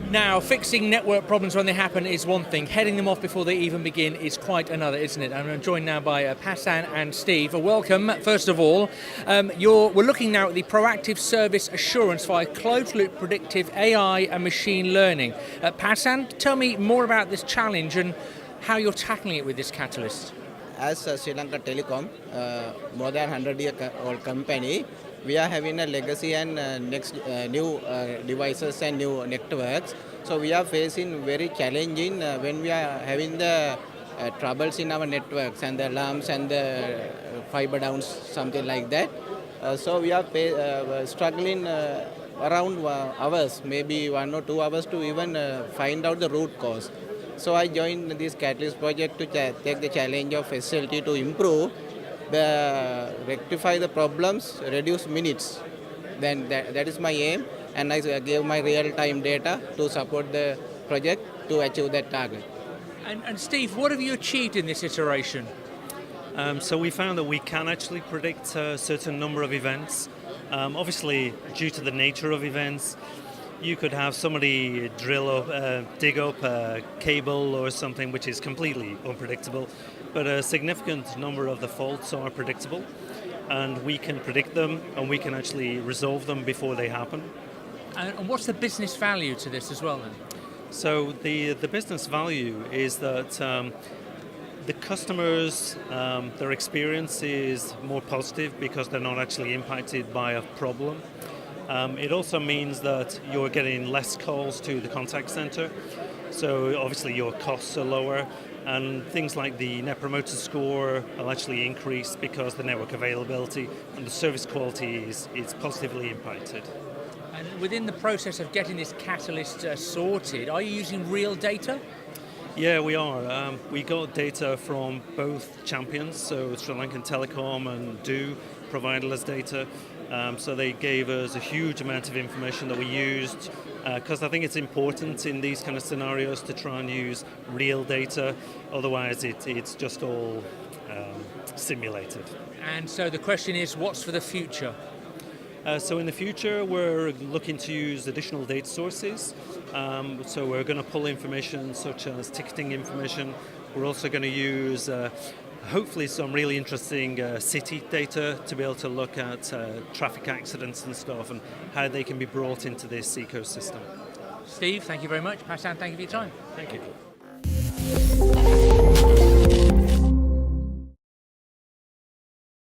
Now, fixing network problems when they happen is one thing. Heading them off before they even begin is quite another, isn't it? I'm joined now by Passan and Steve. Welcome, first of all. We're looking now at the proactive service assurance via closed-loop predictive AI and machine learning. Passan, tell me more about this challenge and how you're tackling it with this catalyst. As Sri Lanka Telecom, more than 100-year-old company, we are having a legacy and new devices and new networks. So we are facing very challenging when we are having the troubles in our networks and the alarms and the fiber downs, something like that. So we are struggling around hours, maybe 1 or 2 hours to even find out the root cause. So I joined this Catalyst project to take the challenge of SLT to improve, rectify the problems, reduce minutes. Then that is my aim, and I gave my real-time data to support the project to achieve that target. And Steve, what have you achieved in this iteration? So we found that we can actually predict a certain number of events. Obviously, due to the nature of events, you could have somebody dig up a cable or something which is completely unpredictable, but a significant number of the faults are predictable, and we can predict them and we can actually resolve them before they happen. And what's the business value to this as well then? So the business value is that the customers, their experience is more positive because they're not actually impacted by a problem. It also means that you're getting less calls to the contact center, so obviously your costs are lower, and things like the Net Promoter Score will actually increase because the network availability and the service quality is positively impacted. And within the process of getting this catalyst sorted, are you using real data? Yeah, we are. We got data from both champions, so Sri Lankan Telecom and Do provided us data. So they gave us a huge amount of information that we used, because I think it's important in these kind of scenarios to try and use real data, otherwise it's just all simulated. And so the question is, what's for the future? So in the future, we're looking to use additional data sources. So we're going to pull information such as ticketing information. We're also going to use hopefully some really interesting city data to be able to look at traffic accidents and stuff and how they can be brought into this ecosystem. Steve, thank you very much. Passan, thank you for your time. Thank you.